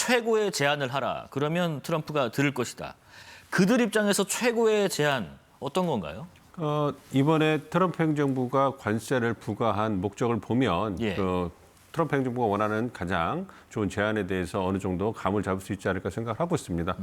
최고의 제안을 하라. 그러면 트럼프가 들을 것이다. 그들 입장에서 최고의 제안 어떤 건가요? 이번에 트럼프 행정부가 관세를 부과한 목적을 보면 예. 트럼프 행정부가 원하는 가장 좋은 제안에 대해서 어느 정도 감을 잡을 수 있지 않을까 생각하고 있습니다.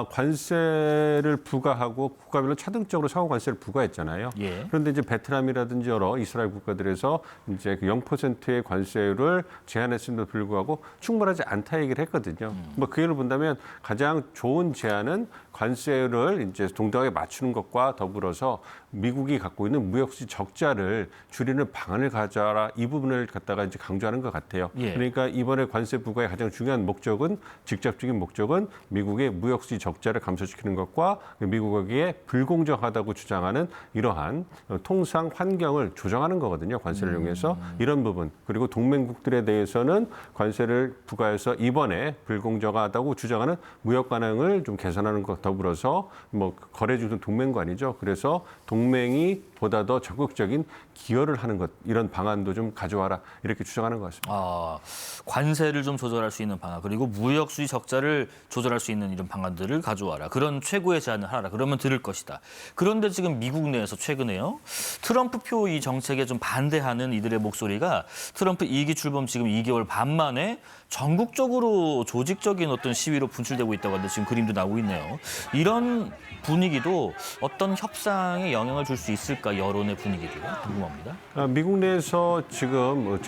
관세를 부과하고 국가별로 차등적으로 상호 관세를 부과했잖아요. 예. 그런데 이제 베트남이라든지 여러 이스라엘 국가들에서 이제 그 0%의 관세를 제한했음에도 불구하고 충분하지 않다 얘기를 했거든요. 뭐 그 예를 본다면 가장 좋은 제안은 관세를 이제 동등하게 맞추는 것과 더불어서 미국이 갖고 있는 무역수지 적자를 줄이는 방안을 가져라, 이 부분을 갖다가 이제 강조하는 것 같아요. 예. 그러니까 이번에 관세 부과의 가장 중요한 목적은, 직접적인 목적은 미국의 무역수지 적자를 감소시키는 것과 미국에게 불공정하다고 주장하는 이러한 통상 환경을 조정하는 거거든요. 관세를 이용해서 이런 부분, 그리고 동맹국들에 대해서는 관세를 부과해서 이번에 불공정하다고 주장하는 무역 관행을 좀 개선하는 것, 더불어서 뭐 거래 중심 동맹관이죠. 그래서 동맹이 보다 더 적극적인 기여를 하는 것, 이런 방안도 좀 가져와라, 이렇게 주장하는 것 같습니다. 관세를 좀 조절할 수 있는 방안, 그리고 무역 수지 적자를 조절할 수 있는 이런 방안들을 가져와라. 그런 최고의 제안을 하라. 그러면 들을 것이다. 그런데 지금 미국 내에서 최근에요, 트럼프표 이 정책에 좀 반대하는 이들의 목소리가 트럼프 2기 출범 지금 2개월 반 만에 전국적으로 조직적인 어떤 시위로 분출되고 있다고 하는데 지금 그림도 나오고 있네요. 이런 분위기도 어떤 협상에 영향을 줄 수 있을까, 여론의 분위기도 궁금합니다. 미국 내에서 지금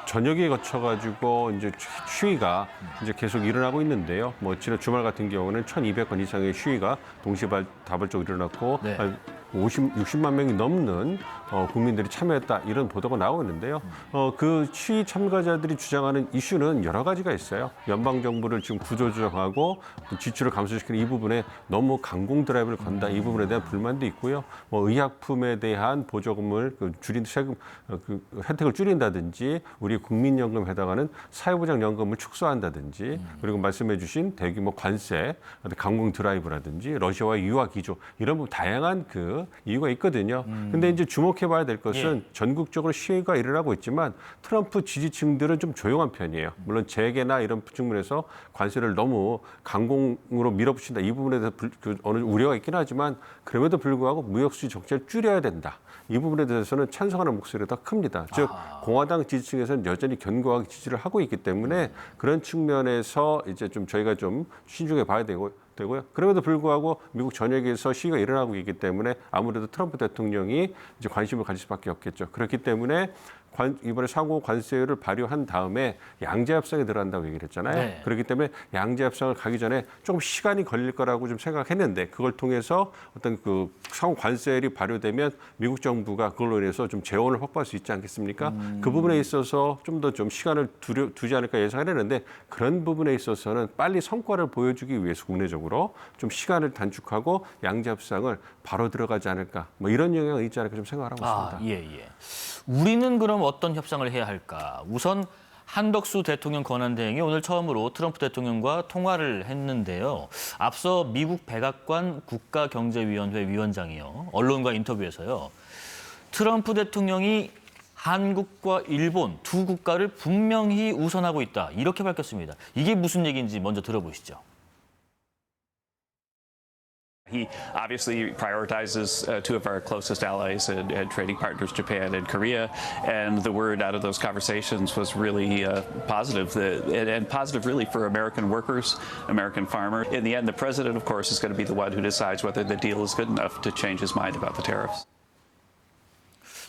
전역에 거쳐가지고 이제 시위가 이제 계속 일어나고 있는데요. 뭐 지난 주말 같은 경우는 1,200건 이상의 시위가 동시다발적으로 일어났고, 네. 60만 명이 넘는 국민들이 참여했다, 이런 보도가 나오고 있는데요. 그 시위 참가자들이 주장하는 이슈는 여러 가지가 있어요. 연방 정부를 지금 구조조정하고 지출을 감소시키는 이 부분에 너무 강공 드라이브를 건다, 이 부분에 대한 불만도 있고요. 뭐 의약품에 대한 보조금을 줄인 세금 혜택을 줄인다든지, 우리 국민연금에 해당하는 사회보장연금을 축소한다든지, 그리고 말씀해주신 대규모 관세, 강공 드라이브라든지 러시아와의 유화 기조, 이런 부분 다양한 이유가 있거든요. 근데 이제 주목해봐야 될 것은 전국적으로 시위가 일어나고 있지만 트럼프 지지층들은 좀 조용한 편이에요. 물론 재계나 이런 측면에서 관세를 너무 강공으로 밀어붙인다, 이 부분에 대해서 어느 우려가 있긴 하지만, 그럼에도 불구하고 무역수지 적자를 줄여야 된다, 이 부분에 대해서는 찬성하는 목소리가 더 큽니다. 즉 공화당 지지층에서는 여전히 견고하게 지지를 하고 있기 때문에 그런 측면에서 이제 좀 저희가 좀 신중해 봐야 되고요. 그럼에도 불구하고 미국 전역에서 시위가 일어나고 있기 때문에 아무래도 트럼프 대통령이 이제 관심을 가질 수밖에 없겠죠. 그렇기 때문에 이번에 상호 관세를 발효한 다음에 양자 협상에 들어간다고 얘기를 했잖아요. 네. 그렇기 때문에 양자 협상을 가기 전에 조금 시간이 걸릴 거라고 좀 생각했는데, 그걸 통해서 어떤 상호 관세율이 발효되면 미국 정부가 그걸로 인해서 좀 재원을 확보할 수 있지 않겠습니까? 그 부분에 있어서 좀 더 좀 시간을 두지 않을까 예상을 했는데, 그런 부분에 있어서는 빨리 성과를 보여주기 위해서 국내적으로 좀 시간을 단축하고 양자 협상을 바로 들어가지 않을까, 뭐 이런 영향이 있지 않을까 좀 생각을 하고 있습니다. 예. 우리는 그럼 어떤 협상을 해야 할까? 우선 한덕수 대통령 권한대행이 오늘 처음으로 트럼프 대통령과 통화를 했는데요. 앞서 미국 백악관 국가경제위원회 위원장이요, 언론과 인터뷰에서요, 트럼프 대통령이 한국과 일본 두 국가를 분명히 우선하고 있다, 이렇게 밝혔습니다. 이게 무슨 얘기인지 먼저 들어보시죠. He obviously prioritizes two of our closest allies and trading partners, Japan and Korea, and the word out of those conversations was really positive, and positive really for American workers, American farmers. In the end, the president, of course, is going to be the one who decides whether the deal is good enough to change his mind about the tariffs.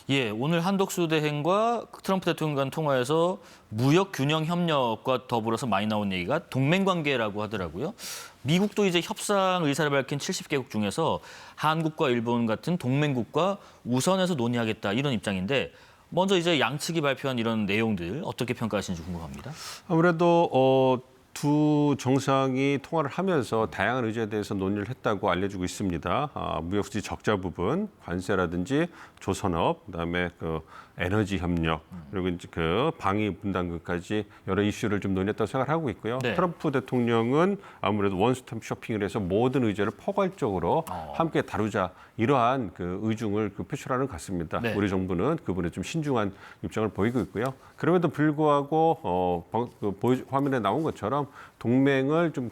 오늘 한덕수 대행과 트럼프 대통령 간 통화에서 무역 균형 협력과 더불어서 많이 나온 얘기가 동맹 관계라고 하더라고요. 미국도 이제 협상 의사를 밝힌 70개국 중에서 한국과 일본 같은 동맹국과 우선해서 논의하겠다, 이런 입장인데, 먼저 이제 양측이 발표한 이런 내용들 어떻게 평가하시는지 궁금합니다. 아무래도 두 정상이 통화를 하면서 다양한 의제에 대해서 논의를 했다고 알려지고 있습니다. 무역수지 적자 부분, 관세라든지 조선업, 그다음에 에너지 협력, 그리고 이제 그 방위 분담금까지 여러 이슈를 좀 논의했다고 생각하고 있고요. 네. 트럼프 대통령은 아무래도 원스톱 쇼핑을 해서 모든 의제를 포괄적으로 함께 다루자 이러한 그 의중을 표출하는 것 같습니다. 네. 우리 정부는 그분에 좀 신중한 입장을 보이고 있고요. 그럼에도 불구하고 화면에 나온 것처럼 동맹을 좀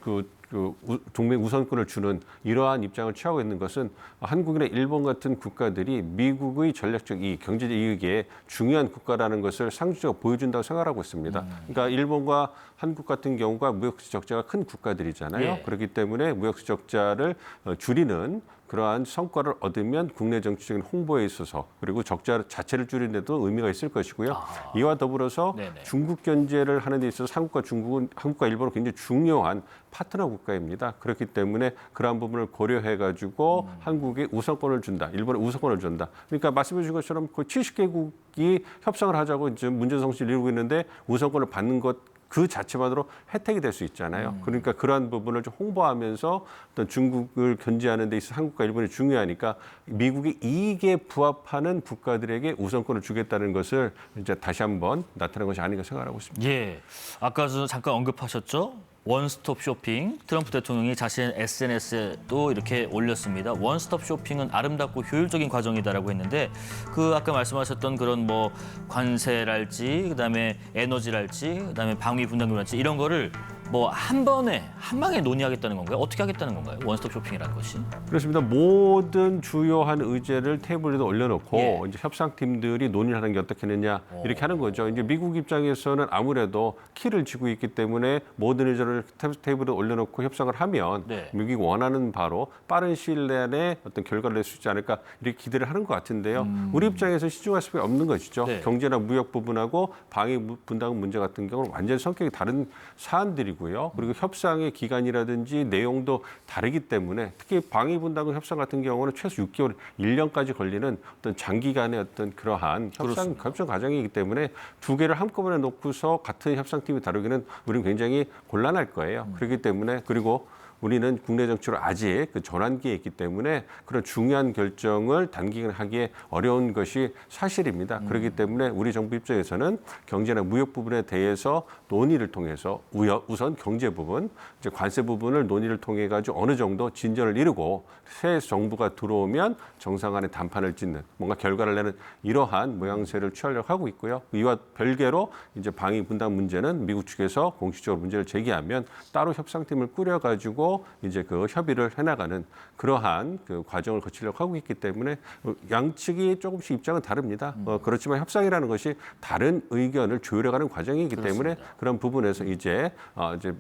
동맹 우선권을 주는 이러한 입장을 취하고 있는 것은 한국이나 일본 같은 국가들이 미국의 전략적 이익, 경제적 이익에 중요한 국가라는 것을 상징적으로 보여준다고 생각하고 있습니다. 그러니까 일본과 한국 같은 경우가 무역수 적자가 큰 국가들이잖아요. 예. 그렇기 때문에 무역수 적자를 줄이는 그러한 성과를 얻으면 국내 정치적인 홍보에 있어서 그리고 적자 자체를 줄이는 데도 의미가 있을 것이고요. 이와 더불어서 네네. 중국 견제를 하는 데 있어서 한국과 일본은 굉장히 중요한 파트너 국가입니다. 그렇기 때문에 그러한 부분을 고려해가지고 한국에 우선권을 준다. 일본에 우선권을 준다. 그러니까 말씀해 주신 것처럼 거의 70개국이 협상을 하자고 지금 문제성시를 이루고 있는데 우선권을 받는 것 그 자체만으로 혜택이 될 수 있잖아요. 그러니까 그러한 부분을 좀 홍보하면서 어떤 중국을 견제하는 데 있어서 한국과 일본이 중요하니까 미국의 이익에 부합하는 국가들에게 우선권을 주겠다는 것을 이제 다시 한번 나타낸 것이 아닌가 생각하고 있습니다. 예, 아까 잠깐 언급하셨죠? 원스톱 쇼핑, 트럼프 대통령이 자신 SNS에도 이렇게 올렸습니다. 원스톱 쇼핑은 아름답고 효율적인 과정이다라고 했는데 그 아까 말씀하셨던 그런 뭐 관세랄지 그다음에 에너지랄지 그다음에 방위 분담금랄지 이런 거를 뭐 한 방에 논의하겠다는 건가요? 어떻게 하겠다는 건가요? 원스톱 쇼핑이라는 것이? 그렇습니다. 모든 주요한 의제를 테이블에 올려놓고 예. 이제 협상팀들이 논의를 하는 게 어떻겠느냐 이렇게 하는 거죠. 이제 미국 입장에서는 아무래도 키를 쥐고 있기 때문에 모든 의제를 테이블에 올려놓고 협상을 하면 네. 미국이 원하는 바로 빠른 시일 내에 어떤 결과를 낼 수 있지 않을까 이렇게 기대를 하는 것 같은데요. 우리 입장에서 신중할 수밖에 없는 것이죠. 네. 경제나 무역 부분하고 방위 분담금 문제 같은 경우는 완전히 성격이 다른 사안들이고요. 그리고 협상의 기간이라든지 내용도 다르기 때문에 특히 방위 분담금 협상 같은 경우는 최소 6개월, 1년까지 걸리는 어떤 장기간의 어떤 그러한 협상 과정이기 때문에 두 개를 한꺼번에 놓고서 같은 협상팀이 다루기는 우리는 굉장히 곤란할 거예요. 그렇기 때문에 그리고 우리는 국내 정치로 아직 그 전환기에 있기 때문에 그런 중요한 결정을 단기간에 하기에 어려운 것이 사실입니다. 그렇기 때문에 우리 정부 입장에서는 경제나 무역 부분에 대해서 논의를 통해서 우선 경제 부분, 이제 관세 부분을 논의를 통해 가지고 어느 정도 진전을 이루고 새 정부가 들어오면 정상간의 담판을 짓는 뭔가 결과를 내는 이러한 모양새를 취하려고 하고 있고요. 이와 별개로 이제 방위 분담 문제는 미국 측에서 공식적으로 문제를 제기하면 따로 협상팀을 꾸려 가지고 이제 그 협의를 해나가는 그러한 그 과정을 거치려고 하고 있기 때문에 양측이 조금씩 입장은 다릅니다. 그렇지만 협상이라는 것이 다른 의견을 조율해가는 과정이기 때문에 그런 부분에서 이제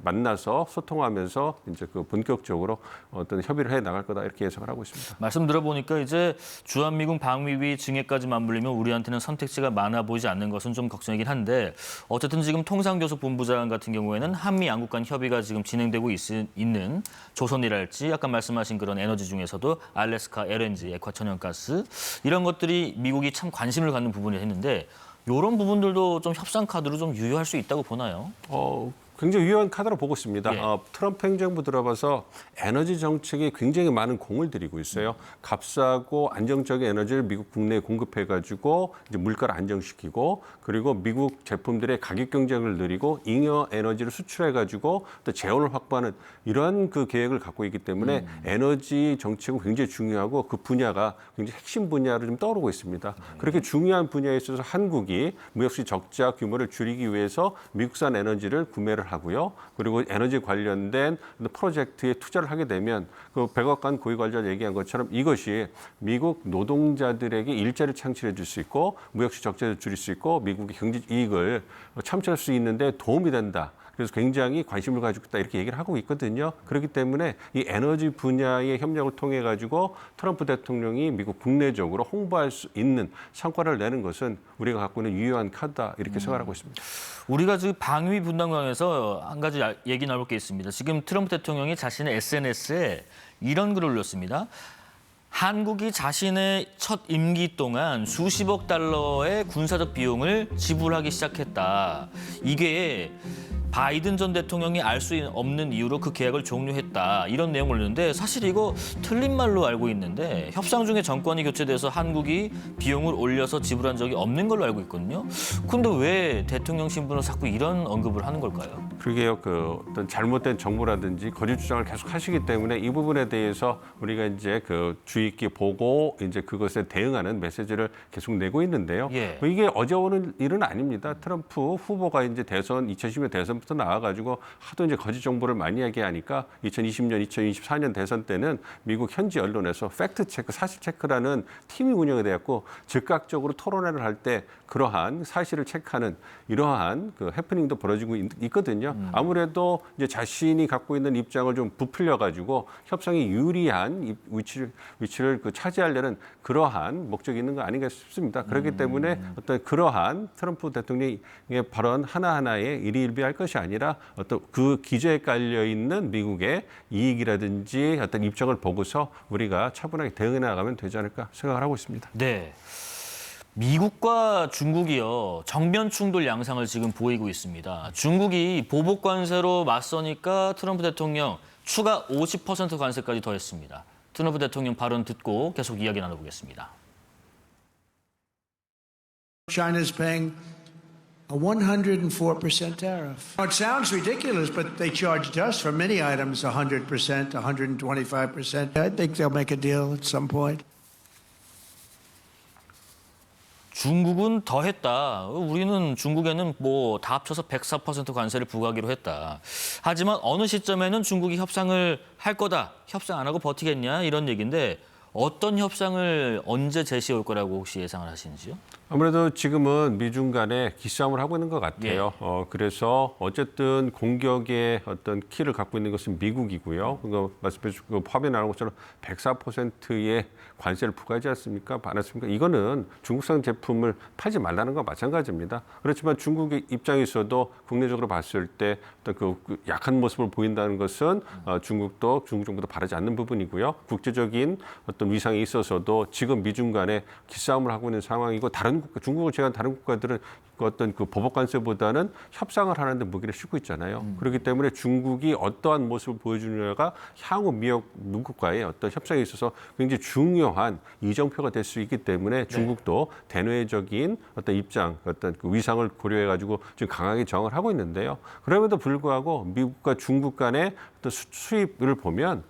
만나서 소통하면서 이제 그 본격적으로 어떤 협의를 해 나갈 거다 이렇게 예상을 하고 있습니다. 말씀 들어보니까 이제 주한미군 방위비 증액까지 맞물리면 우리한테는 선택지가 많아 보이지 않는 것은 좀 걱정이긴 한데 어쨌든 지금 통상교섭본부장 같은 경우에는 한미 양국 간 협의가 지금 진행되고 있는 조선이랄지 아까 말씀하신 그런 에너지 중에서도 알래스카 LNG, 액화천연가스 이런 것들이 미국이 참 관심을 갖는 부분이 했는데 이런 부분들도 좀 협상 카드로 좀 유효할 수 있다고 보나요? 굉장히 유효한 카드로 보고 있습니다. 예. 트럼프 행정부 들어봐서 에너지 정책에 굉장히 많은 공을 들이고 있어요. 값싸고 안정적인 에너지를 미국 국내에 공급해가지고 이제 물가를 안정시키고 그리고 미국 제품들의 가격 경쟁을 늘리고 잉여 에너지를 수출해가지고 또 재원을 확보하는 이러한 그 계획을 갖고 있기 때문에 에너지 정책은 굉장히 중요하고 그 분야가 굉장히 핵심 분야로 좀 떠오르고 있습니다. 그렇게 중요한 분야에 있어서 한국이 무역수지 적자 규모를 줄이기 위해서 미국산 에너지를 구매를 하고요. 그리고 에너지 관련된 프로젝트에 투자를 하게 되면 그 백악관 고위 관리자 얘기한 것처럼 이것이 미국 노동자들에게 일자리를 창출해 줄 수 있고 무역시 적자를 줄일 수 있고 미국의 경제 이익을 창출할 수 있는데 도움이 된다. 그래서 굉장히 관심을 가지고 있다 이렇게 얘기를 하고 있거든요. 그렇기 때문에 이 에너지 분야의 협력을 통해 가지고 트럼프 대통령이 미국 국내적으로 홍보할 수 있는 성과를 내는 것은 우리가 갖고 있는 유효한 카드다 이렇게 생각하고 있습니다. 우리가 지금 방위 분담금에서 한 가지 얘기 나올 게 있습니다. 지금 트럼프 대통령이 자신의 SNS에 이런 글을 올렸습니다. 한국이 자신의 첫 임기 동안 수십억 달러의 군사적 비용을 지불하기 시작했다. 이게 바이든 전 대통령이 알 수 없는 이유로 그 계약을 종료했다. 이런 내용을 올렸는데 사실 이거 틀린 말로 알고 있는데 협상 중에 정권이 교체돼서 한국이 비용을 올려서 지불한 적이 없는 걸로 알고 있거든요. 근데 왜 대통령 신분을 자꾸 이런 언급을 하는 걸까요? 그러게요. 그 어떤 잘못된 정보라든지 거짓 주장을 계속 하시기 때문에 이 부분에 대해서 우리가 이제 그 주의 있게 보고 이제 그것에 대응하는 메시지를 계속 내고 있는데요. 예. 이게 어제 오는 일은 아닙니다. 트럼프 후보가 이제 2020년 대선부터 나와가지고 하도 이제 거짓 정보를 많이 얘기하니까 2020년, 2024년 대선 때는 미국 현지 언론에서 팩트 체크, 사실 체크라는 팀이 운영이 되었고 즉각적으로 토론회를 할 때 그러한 사실을 체크하는 이러한 그 해프닝도 벌어지고 있거든요. 아무래도 이제 자신이 갖고 있는 입장을 좀 부풀려 가지고 협상이 유리한 위치를 그 차지하려는 그러한 목적이 있는 거 아닌가 싶습니다. 그렇기 때문에 어떤 그러한 트럼프 대통령의 발언 하나하나에 일희일비할 것이 아니라 어떤 그 기저에 깔려 있는 미국의 이익이라든지 어떤 입장을 보고서 우리가 차분하게 대응해 나가면 되지 않을까 생각을 하고 있습니다. 네. 미국과 중국이요, 정면 충돌 양상을 지금 보이고 있습니다. 중국이 보복 관세로 맞서니까 트럼프 대통령 추가 50% 관세까지 더했습니다. 트럼프 대통령 발언 듣고 계속 이야기 나눠보겠습니다. China's paying a 104% tariff. It sounds ridiculous, but they charged us for many items 100%, 125%. I think they'll make a deal at some point. 중국은 더 했다. 우리는 중국에는 뭐 다 합쳐서 104% 관세를 부과하기로 했다. 하지만 어느 시점에는 중국이 협상을 할 거다. 협상 안 하고 버티겠냐 이런 얘기인데 어떤 협상을 언제 제시해 올 거라고 혹시 예상을 하시는지요? 아무래도 지금은 미중 간에 기싸움을 하고 있는 것 같아요. 그래서 어쨌든 공격의 어떤 키를 갖고 있는 것은 미국이고요. 말씀해 주시고 화면에 나온 것처럼 104%의 관세를 부과하지 않았습니까? 이거는 중국산 제품을 팔지 말라는 것과 마찬가지입니다. 그렇지만 중국의 입장에서도 국내적으로 봤을 때 어떤 그 약한 모습을 보인다는 것은 중국 정부도 바라지 않는 부분이고요. 국제적인 어떤 위상에 있어서도 지금 미중 간에 기싸움을 하고 있는 상황이고 중국을 제외한 다른 국가들은 어떤 그 보복 관세보다는 협상을 하는데 무기를 싣고 있잖아요. 그렇기 때문에 중국이 어떠한 모습을 보여주느냐가 향후 미국과의 어떤 협상에 있어서 굉장히 중요한 이정표가 될 수 있기 때문에 중국도 대내적인 어떤 입장, 어떤 그 위상을 고려해가지고 지금 강하게 저항을 하고 있는데요. 그럼에도 불구하고 미국과 중국 간의 어떤 수입을 보면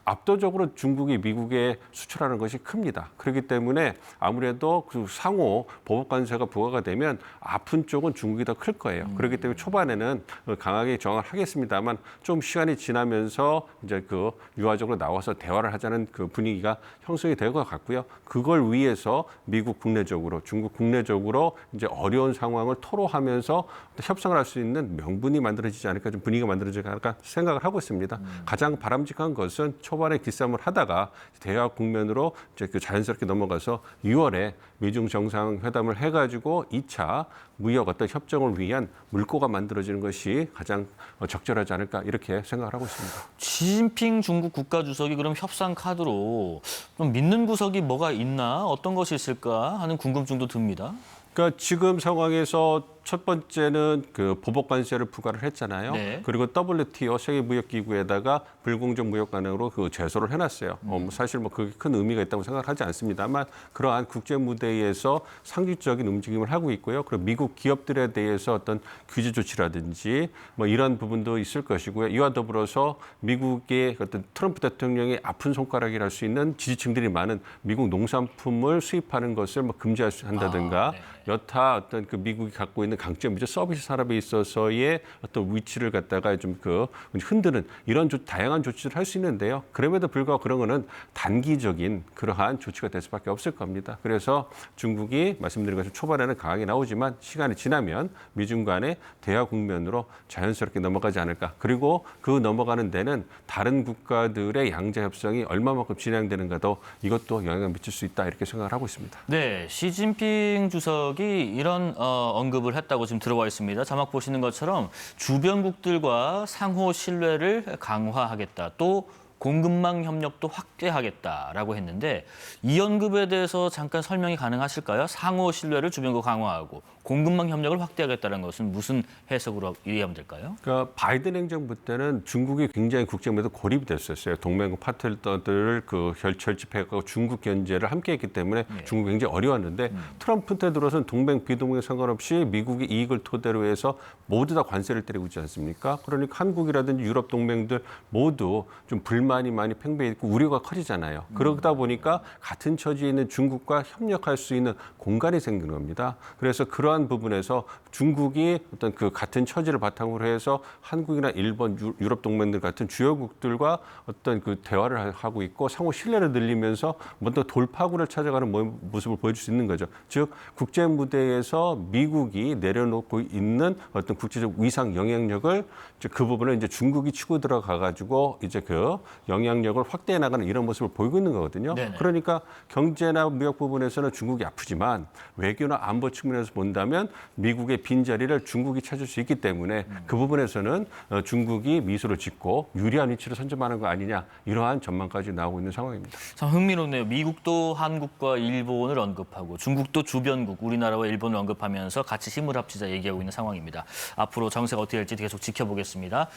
압도적으로 중국이 미국에 수출하는 것이 큽니다. 그렇기 때문에 아무래도 그 상호 보복 관세가 부과가 되면 아픈 쪽은 중국이 더 클 거예요. 그렇기 때문에 초반에는 강하게 저항을 하겠습니다만 좀 시간이 지나면서 이제 그 유화적으로 나와서 대화를 하자는 그 분위기가 형성이 될 것 같고요. 그걸 위해서 미국 국내적으로, 중국 국내적으로 이제 어려운 상황을 토로하면서 협상을 할 수 있는 명분이 만들어지지 않을까, 좀 분위기가 만들어지지 않을까 생각을 하고 있습니다. 가장 바람직한 것은 초반에 기싸움을 하다가 대화 국면으로 이제 그 자연스럽게 넘어가서 6월에 미중 정상회담을 해가지고 2차 무역 어떤 협정을 위한 물꼬가 만들어지는 것이 가장 적절하지 않을까 이렇게 생각을 하고 있습니다. 시진핑 중국 국가주석이 그럼 협상 카드로 좀 믿는 구석이 뭐가 있나, 어떤 것이 있을까 하는 궁금증도 듭니다. 그러니까 지금 상황에서 첫 번째는 그 보복 관세를 부과를 했잖아요. 네. 그리고 WTO 세계무역기구에다가 불공정 무역 관행으로 그 제소를 해놨어요. 사실 뭐 그게 큰 의미가 있다고 생각하지 않습니다만 그러한 국제 무대에서 상징적인 움직임을 하고 있고요. 그리고 미국 기업들에 대해서 어떤 규제 조치라든지 뭐 이런 부분도 있을 것이고요. 이와 더불어서 미국의 어떤 트럼프 대통령의 아픈 손가락이라 할 수 있는 지지층들이 많은 미국 농산품을 수입하는 것을 뭐 금지한다든가 여타 어떤 그 미국이 갖고 있는 강점이죠. 서비스 산업에 있어서의 어떤 위치를 갖다가 좀 그 흔드는 이런 다양한 조치를 할 수 있는데요. 그럼에도 불구하고 그런 거는 단기적인 그러한 조치가 될 수밖에 없을 겁니다. 그래서 중국이 말씀드린 것처럼 초반에는 강하게 나오지만 시간이 지나면 미중 간의 대화 국면으로 자연스럽게 넘어가지 않을까. 그리고 그 넘어가는 데는 다른 국가들의 양자 협상이 얼마만큼 진행되는가도 이것도 영향을 미칠 수 있다 이렇게 생각을 하고 있습니다. 네, 시진핑 주석이 이런 언급을 했다고 지금 들어와 있습니다. 자막 보시는 것처럼 주변국들과 상호 신뢰를 강화하겠다. 또 공급망 협력도 확대하겠다라고 했는데 이 언급에 대해서 잠깐 설명이 가능하실까요? 상호 신뢰를 주변과 강화하고 공급망 협력을 확대하겠다는 것은 무슨 해석으로 이해하면 될까요? 그러니까 바이든 행정부 때는 중국이 굉장히 국제무에서 고립이 됐었어요. 동맹국 파트너들을 그 결집해가고 중국 견제를 함께했기 때문에 중국이 굉장히 어려웠는데 트럼프 때 들어서는 동맹 비동맹 상관없이 미국의 이익을 토대로 해서 모두 다 관세를 때리고 있지 않습니까? 그러니까 한국이라든지 유럽 동맹들 모두 좀 불만이 많이 팽배해 있고 우려가 커지잖아요. 그러다 보니까 같은 처지에 있는 중국과 협력할 수 있는 공간이 생기는 겁니다. 그래서 그러한 부분에서 중국이 어떤 그 같은 처지를 바탕으로 해서 한국이나 일본, 유럽 동맹들 같은 주요국들과 어떤 그 대화를 하고 있고 상호 신뢰를 늘리면서 먼저 돌파구를 찾아가는 모습을 보여줄 수 있는 거죠. 즉 국제 무대에서 미국이 내려놓고 있는 어떤 국제적 위상 영향력을 그 부분을 이제 중국이 치고 들어가 가지고 이제 그 영향력을 확대해 나가는 이런 모습을 보이고 있는 거거든요. 네네. 그러니까 경제나 무역 부분에서는 중국이 아프지만 외교나 안보 측면에서 본다면 미국의 빈자리를 중국이 찾을 수 있기 때문에 그 부분에서는 중국이 미소를 짓고 유리한 위치를 선점하는 거 아니냐 이러한 전망까지 나오고 있는 상황입니다. 참 흥미롭네요. 미국도 한국과 일본을 언급하고 중국도 주변국 우리나라와 일본을 언급하면서 같이 힘을 합치자 얘기하고 있는 상황입니다. 앞으로 정세가 어떻게 될지 계속 지켜보겠습니다.